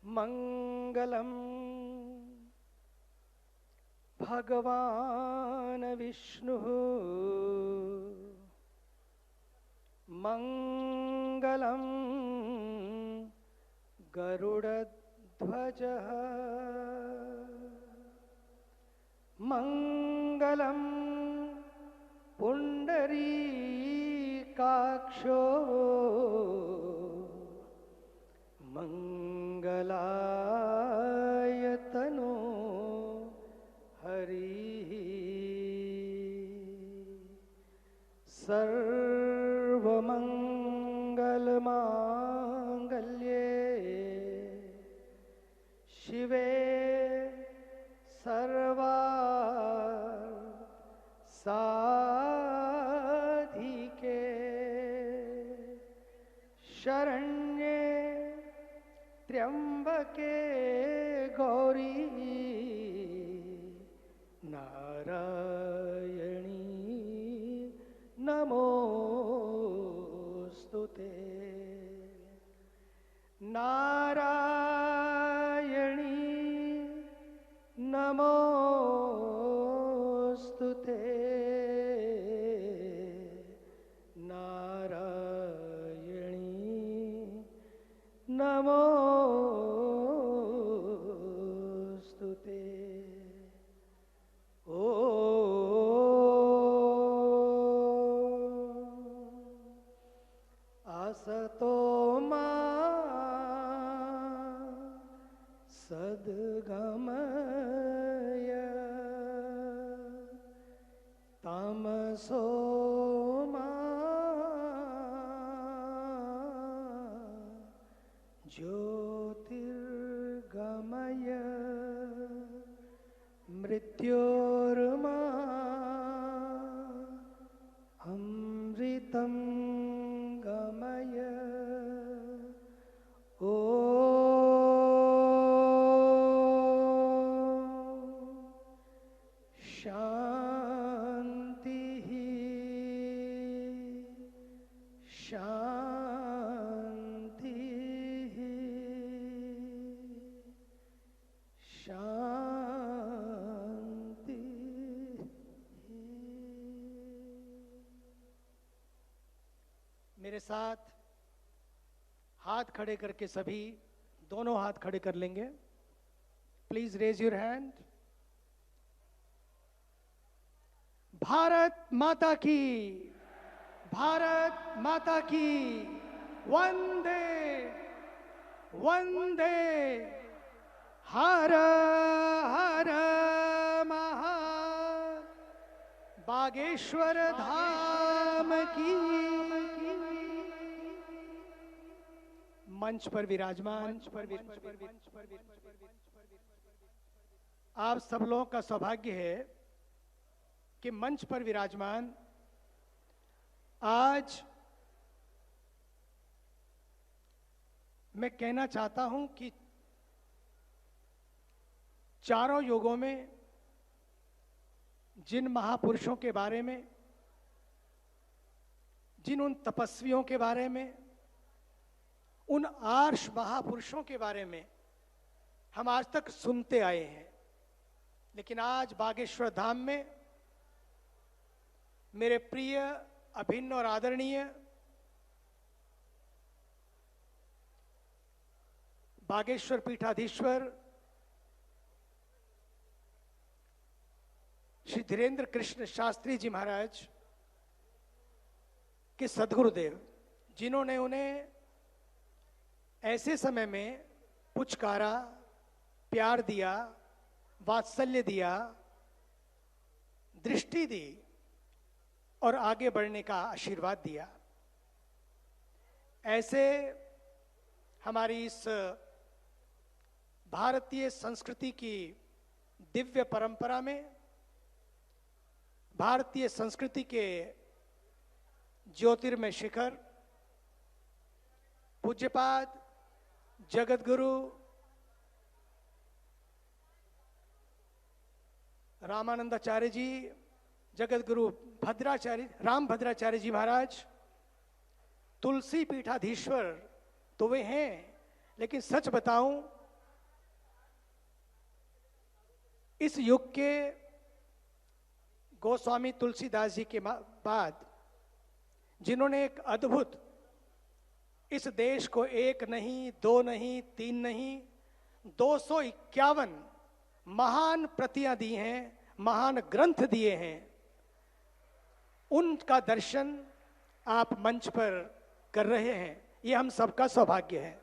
मंगलम भगवान विष्णु मंगलम गरुड़ध्वज मंगलम पुंडरीकाक्षो मंगलायतनो हरि सर्वमंगलमांगल्ये शिवे सर्वार्थसाधिके शरण्ये त्र्यंबके गौरी नारायणी नमोस्तुते नारायणी नमोस्तुते नारायणी नमोस्तुते। ओ असतो मा सद्गमय तमसो मा ज्योतिर्गमय मृत्योर्मा अमृतं गमय। ओ शांति शांति शांति। मेरे साथ हाथ खड़े करके सभी दोनों हाथ खड़े कर लेंगे। Please raise your hand. Bharat माता की, भारत माता की। वंदे वंदे हर हर महा बागेश्वर धाम की। मंच पर विराजमान आप सब लोगों का सौभाग्य है कि मंच पर विराजमान आज मैं कहना चाहता हूं कि चारों युगों में जिन महापुरुषों के बारे में, जिन उन तपस्वियों के बारे में, उन आर्ष महापुरुषों के बारे में हम आज तक सुनते आए हैं, लेकिन आज बागेश्वर धाम में मेरे प्रिय, अभिन्न और आदरणीय बागेश्वर पीठाधीश्वर श्री धीरेन्द्र कृष्ण शास्त्री जी महाराज के सद्गुरुदेव, जिन्होंने उन्हें ऐसे समय में पुचकारा, प्यार दिया, वात्सल्य दिया, दृष्टि दी और आगे बढ़ने का आशीर्वाद दिया। ऐसे हमारी इस भारतीय संस्कृति की दिव्य परंपरा में, भारतीय संस्कृति के ज्योतिर्मय शिखर पूज्यपाद जगतगुरु रामानंदाचार्य जी, जगतगुरु भद्राचार्य राम भद्राचार्य जी महाराज, तुलसी पीठाधीश्वर तो वे हैं, लेकिन सच बताऊं इस युग के गोस्वामी तुलसीदास जी के बाद जिन्होंने एक अद्भुत इस देश को एक नहीं, दो नहीं, तीन नहीं, 251 महान प्रतियां दी हैं, महान ग्रंथ दिए हैं, उनका दर्शन आप मंच पर कर रहे हैं। ये हम सबका सौभाग्य है।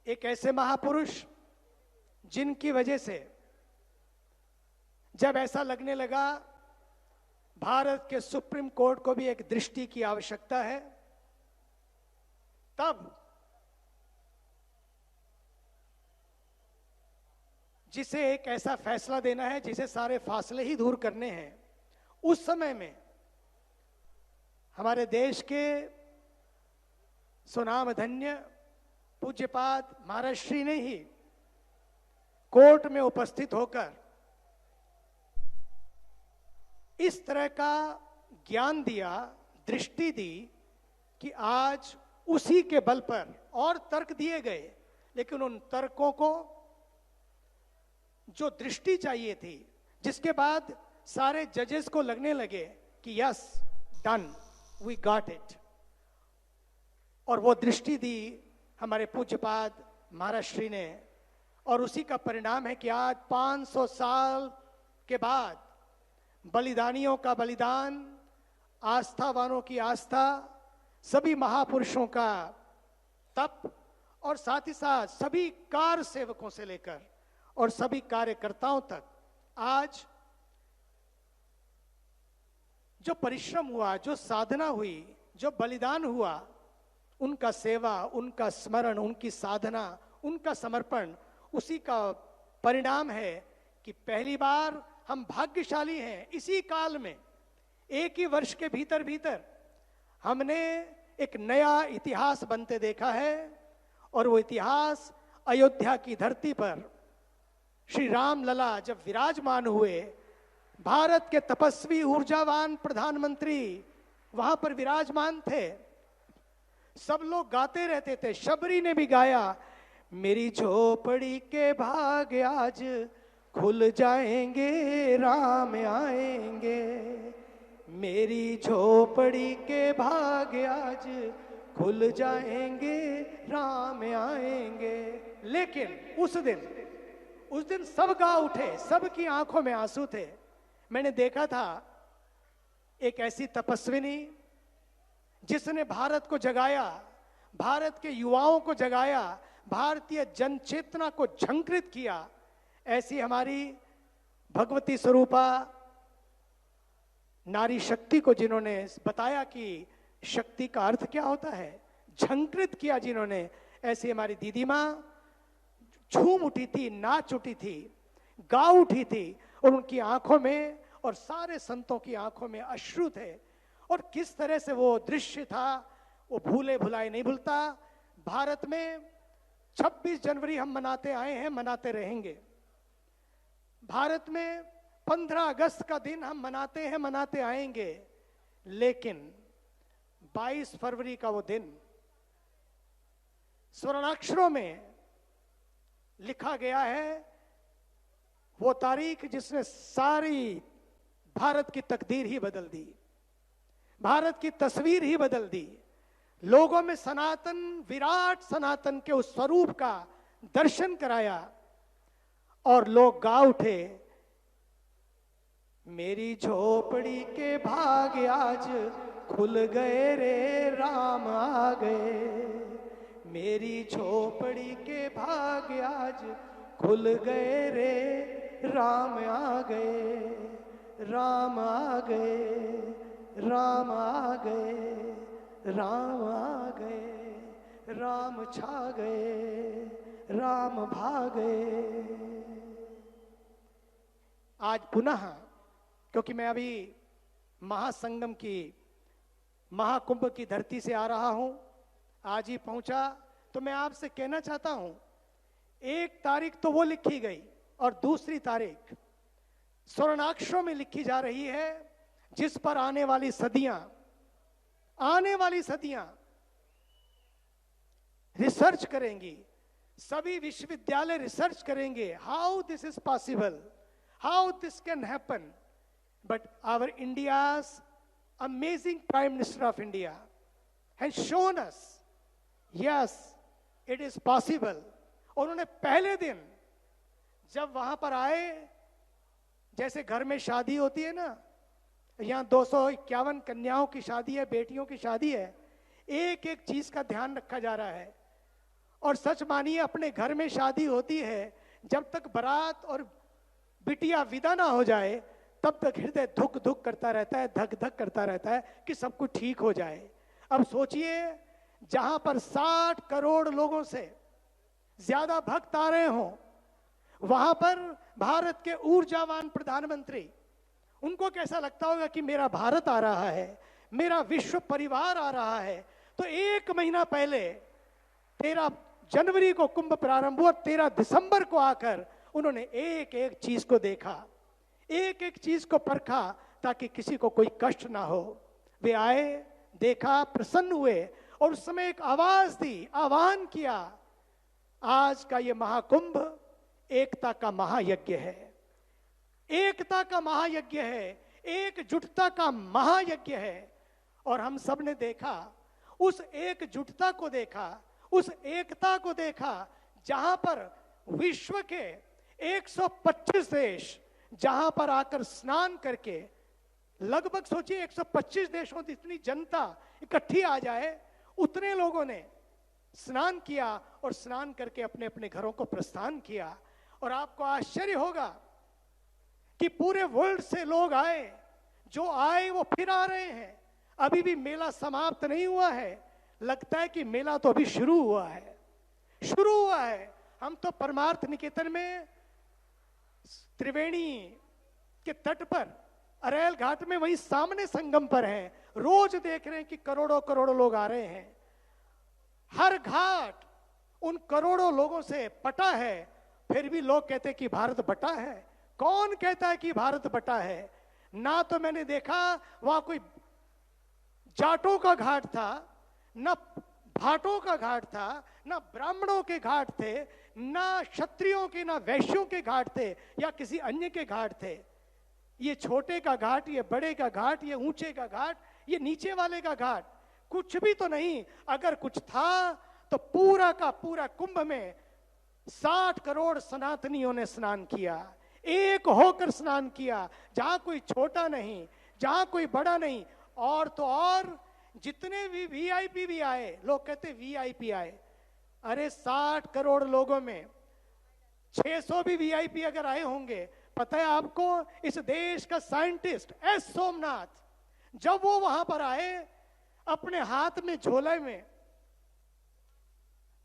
एक ऐसे महापुरुष जिनकी वजह से जब ऐसा लगने लगा भारत के सुप्रीम कोर्ट को भी एक दृष्टि की आवश्यकता है, तब जिसे एक ऐसा फैसला देना है जिसे सारे फासले ही दूर करने हैं, उस समय में हमारे देश के सुनामधन्य पूज्यपाद महाराज श्री ने ही कोर्ट में उपस्थित होकर इस तरह का ज्ञान दिया, दृष्टि दी कि आज उसी के बल पर और तर्क दिए गए, लेकिन उन तर्कों को जो दृष्टि चाहिए थी, जिसके बाद सारे जजेस को लगने लगे कि yes done, we got it, और वो दृष्टि दी हमारे पूज्यपाद महाराज श्री ने, और उसी का परिणाम है कि आज 500 साल के बाद बलिदानियों का बलिदान, आस्थावानों की आस्था, सभी महापुरुषों का तप, और साथ ही साथ सभी कार सेवकों से लेकर और सभी कार्यकर्ताओं तक आज जो परिश्रम हुआ, जो साधना हुई, जो बलिदान हुआ, उनका सेवा, उनका स्मरण, उनकी साधना, उनका समर्पण, उसी का परिणाम है कि पहली बार हम भाग्यशाली हैं। इसी काल में एक ही वर्ष के भीतर भीतर हमने एक नया इतिहास बनते देखा है, और वो इतिहास अयोध्या की धरती पर श्री राम लला जब विराजमान हुए, भारत के तपस्वी ऊर्जावान प्रधानमंत्री वहां पर विराजमान थे, सब लोग गाते रहते थे। शबरी ने भी गाया, मेरी झोपड़ी के भाग आज खुल जाएंगे, राम आएंगे, मेरी झोपड़ी के भाग आज खुल जाएंगे, राम आएंगे। लेकिन उस दिन सब गा उठे, सबकी आंखों में आंसू थे। मैंने देखा था एक ऐसी तपस्विनी जिसने भारत को जगाया, भारत के युवाओं को जगाया, भारतीय जन चेतना को झंकृत किया। ऐसी हमारी भगवती स्वरूपा नारी शक्ति को जिन्होंने बताया कि शक्ति का अर्थ क्या होता है, झंकृत किया जिन्होंने, ऐसी हमारी दीदी माँ झूम उठी थी, नाच उठी थी, गा उठी थी, और उनकी आंखों में और सारे संतों की आंखों में अश्रु थे। और किस तरह से वो दृश्य था, वो भूले भुलाए नहीं भूलता। भारत में 26 जनवरी हम मनाते आए हैं, मनाते रहेंगे। भारत में 15 अगस्त का दिन हम मनाते हैं, मनाते आएंगे। लेकिन 22 फरवरी का वो दिन स्वर्णाक्षरों में लिखा गया है, वो तारीख जिसने सारी भारत की तकदीर ही बदल दी, भारत की तस्वीर ही बदल दी। लोगों में सनातन, विराट सनातन के उस स्वरूप का दर्शन कराया, और लोग गा उठे, मेरी झोपड़ी के भाग आज खुल गए रे, राम आ गए, मेरी झोपड़ी के भाग आज खुल गए रे, राम आ गए, राम आ गए, राम आ गए, राम आ गए, राम छा गए, राम भागे। आज पुनः, क्योंकि मैं अभी महासंगम की, महाकुंभ की धरती से आ रहा हूं, आज ही पहुंचा, तो मैं आपसे कहना चाहता हूं, एक तारीख तो वो लिखी गई और दूसरी तारीख स्वर्णाक्षरों में लिखी जा रही है, जिस पर आने वाली सदियां रिसर्च करेंगी, सभी विश्वविद्यालय रिसर्च करेंगे, how this is possible, how this can happen, but our India's amazing prime minister of India has shown us, yes it is possible. उन्होंने पहले दिन जब वहां पर आए, जैसे घर में शादी होती है ना, यहां 251 कन्याओं की शादी है, बेटियों की शादी है, एक एक चीज का ध्यान रखा जा रहा है। और सच मानिए, अपने घर में शादी होती है, जब तक बारात और बिटिया विदा ना हो जाए तब तक हृदय धुक धुक करता रहता है, धक धक करता रहता है कि सब कुछ ठीक हो जाए। अब सोचिए, जहां पर 60 करोड़ लोगों से ज्यादा भक्त आ रहे हों, वहां पर भारत के ऊर्जावान प्रधानमंत्री, उनको कैसा लगता होगा कि मेरा भारत आ रहा है, मेरा विश्व परिवार आ रहा है। तो 1 महीना पहले 13 जनवरी को कुंभ प्रारंभ हुआ, 13 दिसंबर को आकर उन्होंने एक एक चीज को देखा, एक एक चीज को परखा, ताकि किसी को कोई कष्ट ना हो। वे आए, देखा, प्रसन्न हुए और उस समय एक आवाज दी, आह्वान किया, आज का ये महाकुंभ एकता का महायज्ञ है, एकता का महायज्ञ है, एकजुटता का महायज्ञ है। और हम सब ने देखा, उस एकजुटता को देखा, उस एकता को देखा, जहां पर विश्व के 125 देश जहां पर आकर स्नान करके, लगभग सोचिए 125 देशों की इतनी जनता इकट्ठी आ जाए, उतने लोगों ने स्नान किया और स्नान करके अपने अपने घरों को प्रस्थान किया। और आपको आश्चर्य होगा कि पूरे वर्ल्ड से लोग आए, जो आए वो फिर आ रहे हैं। अभी भी मेला समाप्त नहीं हुआ है, लगता है कि मेला तो अभी शुरू हुआ है, शुरू हुआ है। हम तो परमार्थ निकेतन में त्रिवेणी के तट पर, अरेल घाट में, वहीं सामने संगम पर हैं, रोज देख रहे हैं कि करोड़ों करोड़ों लोग आ रहे हैं। हर घाट उन करोड़ों लोगों से पटा है, फिर भी लोग कहते हैं कि भारत बटा है। कौन कहता है कि भारत बटा है? ना तो मैंने देखा वहां कोई जाटों का घाट था, ना भाटों का घाट था, ना ब्राह्मणों के घाट थे, ना क्षत्रियों के, ना वैश्यों के घाट थे, या किसी अन्य के घाट थे। ये छोटे का घाट, ये बड़े का घाट, ये ऊंचे का घाट, ये नीचे वाले का घाट, कुछ भी तो नहीं। अगर कुछ था तो पूरा का पूरा कुंभ में 60 करोड़ सनातनियों ने स्नान किया, एक होकर स्नान किया, जहां कोई छोटा नहीं, जहां कोई बड़ा नहीं। और तो और जितने भी वीआईपी भी आए, लोग कहते वीआईपी आए, अरे 60 करोड़ लोगों में 600 भी वीआईपी अगर आए होंगे। पता है आपको, इस देश का साइंटिस्ट एस सोमनाथ, जब वो वहां पर आए, अपने हाथ में झोले में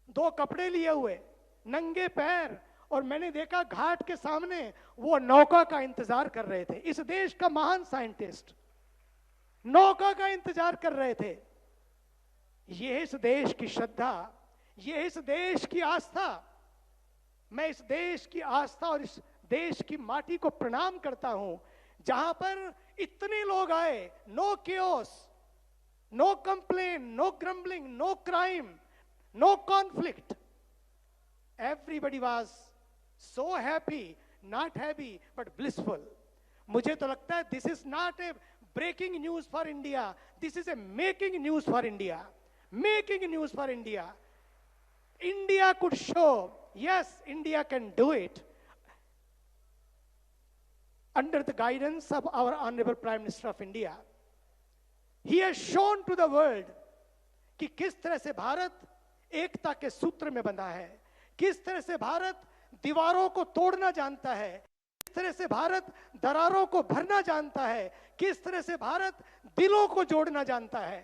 2 कपड़े लिए हुए, नंगे पैर, और मैंने देखा घाट के सामने वो नौका का इंतजार कर रहे थे। इस देश का महान साइंटिस्ट नौका का इंतजार कर रहे थे। ये इस देश की श्रद्धा, ये इस देश की आस्था। मैं इस देश की आस्था और इस देश की माटी को प्रणाम करता हूं, जहां पर इतने लोग आए। No chaos, no complain, no grumbling, no crime, no conflict. Everybody was so happy, not happy, but blissful. मुझे तो लगता है this is not a breaking news for India. This is a making news for India. Making news for India. India could show, yes, India can do it under the guidance of our Honorable Prime Minister of India. He has shown to the world कि किस तरह से भारत एकता के सूत्र में बंधा है, किस तरह से भारत दीवारों को तोड़ना जानता है, किस तरह से भारत दरारों को भरना जानता है, किस तरह से भारत दिलों को जोड़ना जानता है।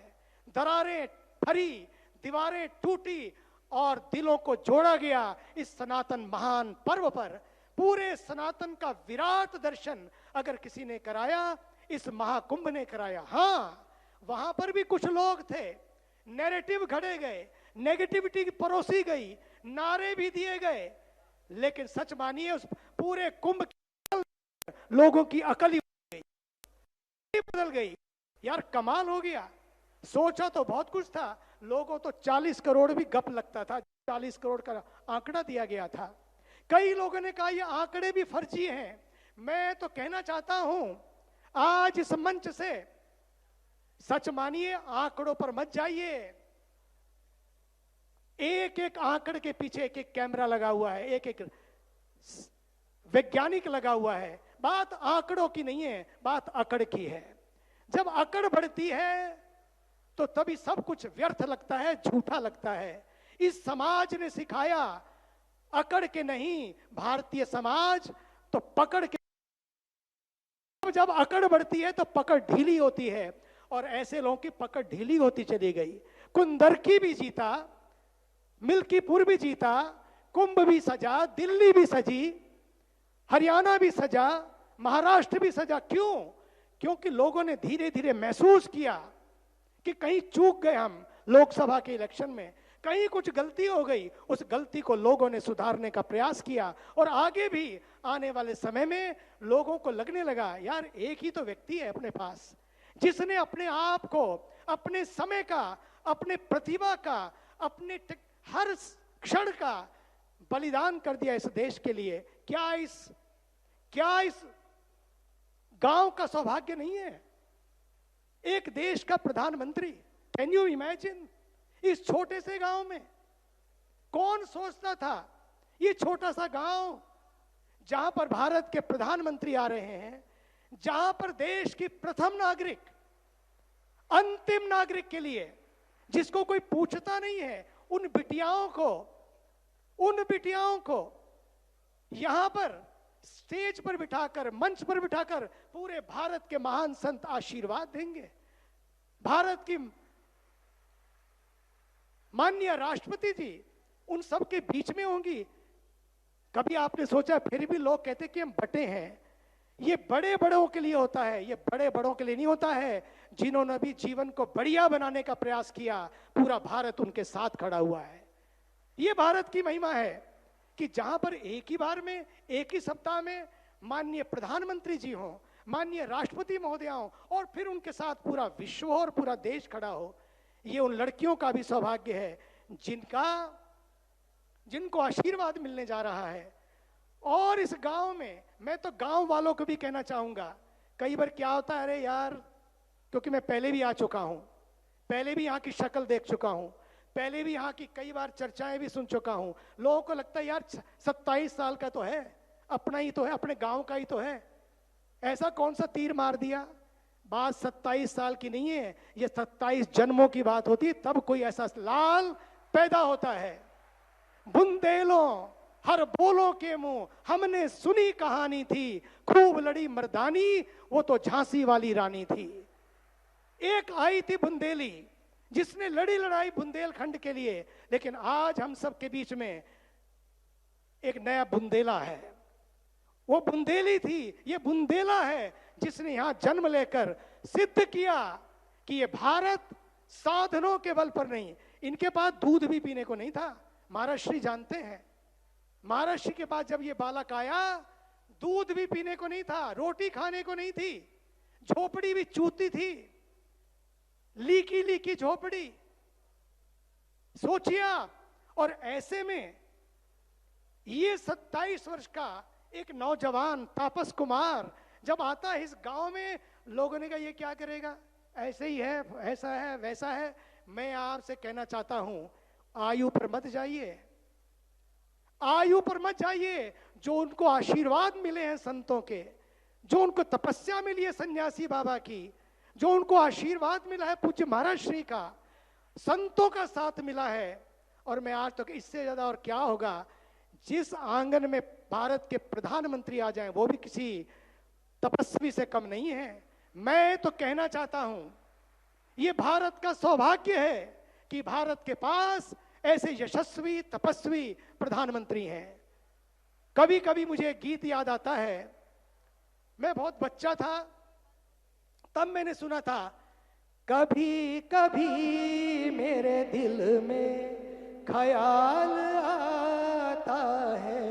दरारें फरी, दीवारें टूटी और दिलों को जोड़ा गया इस सनातन महान पर्व पर। पूरे सनातन का विराट दर्शन अगर किसी ने कराया, इस महाकुंभ ने कराया। हाँ, वहां पर भी कुछ लोग थे, नैरेटिव घड़े गए, नेगेटिविटी परोसी गई, नारे भी दिए गए, लेकिन सच मानिए उस पूरे कुंभ के लोगों की अकल ही बदल गई। यार कमाल हो गया। सोचा तो बहुत कुछ था, लोगों तो 40 करोड़ भी गप लगता था। 40 करोड़ का आंकड़ा दिया गया था। कई लोगों ने कहा ये आंकड़े भी फर्जी हैं। मैं तो कहना चाहता हूं आज इस मंच से, सच मानिए, आंकड़ों पर मत जाइए। एक एक आंकड़े के पीछे एक एक कैमरा लगा हुआ है, एक एक वैज्ञानिक लगा हुआ है। बात आंकड़ों की नहीं है, बात अकड़ की है। जब अकड़ बढ़ती है तो तभी सब कुछ व्यर्थ लगता है, झूठा लगता है। इस समाज ने सिखाया अकड़ के नहीं, भारतीय समाज तो पकड़ के। जब अकड़ बढ़ती है तो पकड़ ढीली होती है, और ऐसे लोगों की पकड़ ढीली होती चली गई। कुंदरकी भी जीता, मिल्कीपुर भी जीता, कुंभ भी सजा, दिल्ली भी सजी, हरियाणा भी सजा, महाराष्ट्र भी सजा। क्यों? क्योंकि लोगों ने धीरे धीरे महसूस किया कि कहीं चूक गए हम लोकसभा के इलेक्शन में, कहीं कुछ गलती हो गई। उस गलती को लोगों ने सुधारने का प्रयास किया, और आगे भी आने वाले समय में लोगों को लगने लगा यार एक ही तो व्यक्ति है अपने पास जिसने अपने आप को, अपने समय का, अपने प्रतिभा का, अपने हर क्षण का बलिदान कर दिया इस देश के लिए। क्या इस गांव का सौभाग्य नहीं है? एक देश का प्रधानमंत्री। Can you imagine? इस छोटे से गांव में कौन सोचता था ये छोटा सा गांव जहां पर भारत के प्रधानमंत्री आ रहे हैं, जहां पर देश की प्रथम नागरिक, अंतिम नागरिक के लिए जिसको कोई पूछता नहीं है, उन बिटियाओं को यहां पर स्टेज पर बिठाकर, मंच पर बिठाकर पूरे भारत के महान संत आशीर्वाद देंगे। भारत की माननीय राष्ट्रपति जी उन सब के बीच में होंगी। कभी आपने सोचा? फिर भी लोग कहते कि हम बटे हैं। ये बड़े बड़ों के लिए होता है, ये बड़े बड़ों के लिए नहीं होता है। जिन्होंने भी जीवन को बढ़िया बनाने का प्रयास किया, पूरा भारत उनके साथ खड़ा हुआ है। ये भारत की महिमा है कि जहां पर एक ही बार में, एक ही सप्ताह में माननीय प्रधानमंत्री जी हों, माननीय राष्ट्रपति महोदय हों, और फिर उनके साथ पूरा विश्व और पूरा देश खड़ा हो। ये उन लड़कियों का भी सौभाग्य है जिनको आशीर्वाद मिलने जा रहा है। और इस गांव में मैं तो गांव वालों को भी कहना चाहूंगा, कई बार क्या होता है, अरे यार, क्योंकि मैं पहले भी आ चुका हूं, पहले भी यहाँ की शक्ल देख चुका हूं, पहले भी यहाँ की कई बार चर्चाएं भी सुन चुका हूं। लोगों को लगता है यार 27 साल का तो है, अपना ही तो है, अपने गांव का ही तो है, ऐसा कौन सा तीर मार दिया। बात 27 साल की नहीं है, ये 27 जन्मों की बात होती है, तब कोई ऐसा लाल पैदा होता है। बुंदेलों हर बोलों के मुंह हमने सुनी कहानी थी, खूब लड़ी मर्दानी वो तो झांसी वाली रानी थी। एक आई थी बुंदेली जिसने लड़ी लड़ाई बुंदेलखंड के लिए, लेकिन आज हम सब के बीच में एक नया बुंदेला है। वो बुंदेली थी, ये बुंदेला है जिसने यहां जन्म लेकर सिद्ध किया कि ये भारत साधनों के बल पर नहीं। इनके पास दूध भी पीने को नहीं था। महाराष्ट्री जानते हैं, महाराष्ट्र के पास जब ये बालक आया, दूध भी पीने को नहीं था, रोटी खाने को नहीं थी, झोपड़ी भी चूती थी, लीकी लीकी झोपड़ी, सोचिए। और ऐसे में ये 27 वर्ष का एक नौजवान तापस कुमार जब आता है इस गांव में, लोगों ने कहा ये क्या करेगा, ऐसे ही है, ऐसा है, वैसा है। मैं आपसे कहना चाहता हूं, आयु पर मत जाइए, आयु पर मत जाइए। जो उनको आशीर्वाद मिले हैं संतों के, जो उनको तपस्या मिली है सन्यासी बाबा की, जो उनको आशीर्वाद मिला है पूज्य महाराज श्री का, संतों का साथ मिला है। और मैं आज तक इससे ज्यादा और क्या होगा, जिस आंगन में भारत के प्रधानमंत्री आ जाएं, वो भी किसी तपस्वी से कम नहीं है। मैं तो कहना चाहता हूं, ये भारत का सौभाग्य है कि भारत के पास ऐसे यशस्वी तपस्वी प्रधानमंत्री हैं। कभी कभी मुझे एक गीत याद आता है, मैं बहुत बच्चा था तब मैंने सुना था, कभी कभी मेरे दिल में ख्याल आता है,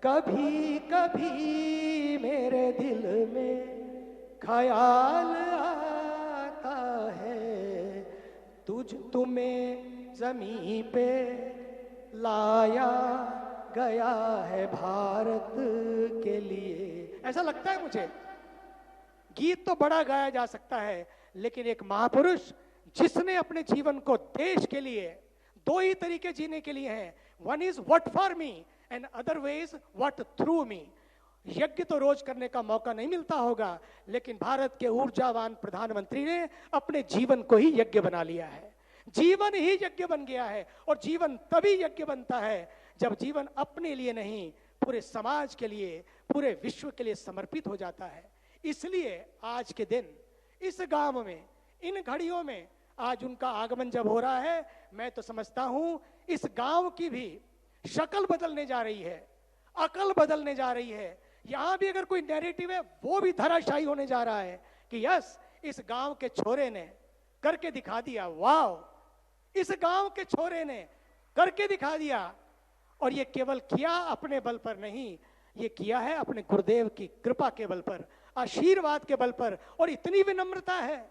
कभी कभी मेरे दिल में ख्याल आता है, तुम्हें जमीन पे लाया गया है भारत के लिए। ऐसा लगता है मुझे। गीत तो बड़ा गाया जा सकता है, लेकिन एक महापुरुष जिसने अपने जीवन को देश के लिए दो ही तरीके जीने के लिए हैं, one is what for me and other way is what through me. यज्ञ तो रोज करने का मौका नहीं मिलता होगा, लेकिन भारत के ऊर्जावान प्रधानमंत्री ने अपने जीवन को ही यज्ञ बना लिया है। जीवन ही यज्ञ बन गया है, और जीवन तभी यज्ञ बनता है जब जीवन अपने लिए नहीं, पूरे समाज के लिए, पूरे विश्व के लिए समर्पित हो जाता है। इसलिए आज के दिन इस गांव में, इन घड़ियों में आज उनका आगमन जब हो रहा है, मैं तो समझता हूं इस गांव की भी शक्ल बदलने जा रही है, अकल बदलने जा रही है। यहां भी अगर कोई नैरेटिव है वो भी धराशायी होने जा रहा है कि यस, इस गांव के छोरे ने करके दिखा दिया। वाह, इस गांव के छोरे ने करके दिखा दिया। और ये केवल किया अपने बल पर नहीं, ये किया है अपने गुरुदेव की कृपा के बल पर, आशीर्वाद के बल पर। और इतनी विनम्रता है,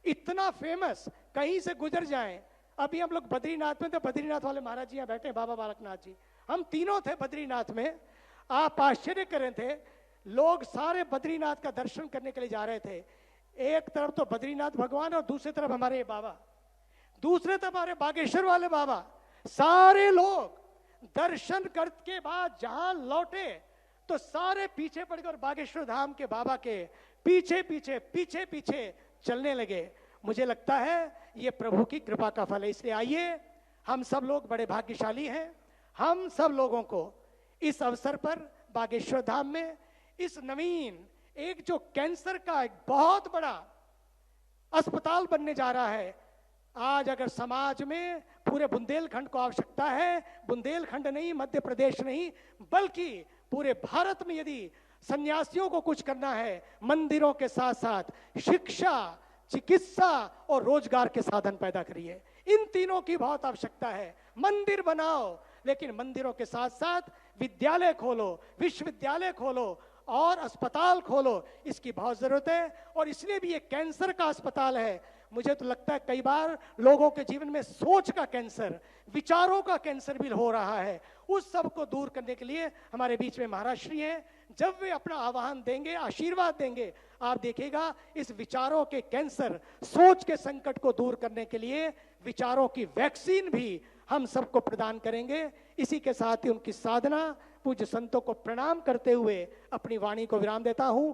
इतना फेमस, कहीं से गुजर जाएं। अभी हम लोग बद्रीनाथ में थे, बद्रीनाथ वाले महाराज जी यहाँ बैठे, बाबा बालकनाथ जी, हम तीनों थे बद्रीनाथ में। आप आश्चर्य कर रहे थे, लोग सारे बद्रीनाथ का दर्शन करने के लिए जा रहे थे। एक तरफ तो बद्रीनाथ भगवान और दूसरी तरफ हमारे बाबा, दूसरे तरफ हमारे बागेश्वर वाले बाबा। सारे लोग दर्शन करके बाद जहां लौटे तो सारे पीछे पड़ गए और बागेश्वर धाम के बाबा के पीछे पीछे पीछे पीछे चलने लगे। मुझे लगता है ये प्रभु की कृपा का फल है। इसलिए आइए, हम सब लोग बड़े भाग्यशाली हैं। हम सब लोगों को इस अवसर पर बागेश्वर धाम में इस नवीन एक जो कैंसर का एक बहुत बड़ा अस्पताल बनने जा रहा है, आज अगर समाज में पूरे बुंदेलखंड को आवश्यकता है, बुंदेलखंड नहीं, मध्य प्रदेश नहीं, बल्कि पूरे भारत में यदि सन्यासियों को कुछ करना है, मंदिरों के साथ साथ शिक्षा, चिकित्सा और रोजगार के साधन पैदा करिए। इन तीनों की बहुत आवश्यकता है। मंदिर बनाओ, लेकिन मंदिरों के साथ साथ विद्यालय खोलो, विश्वविद्यालय खोलो और अस्पताल खोलो, इसकी बहुत जरूरत है। और इसलिए भी ये कैंसर का अस्पताल है। मुझे तो लगता है कई बार लोगों के जीवन में सोच का कैंसर, विचारों का कैंसर भी हो रहा है। उस सब को दूर करने के लिए हमारे बीच में महाराज श्री हैं। जब वे अपना आह्वान देंगे, आशीर्वाद देंगे, आप देखिएगा इस विचारों के कैंसर, सोच के संकट को दूर करने के लिए विचारों की वैक्सीन भी हम सबको प्रदान करेंगे। इसी के साथ ही उनकी साधना, पूज्य संतों को प्रणाम करते हुए अपनी वाणी को विराम देता हूं।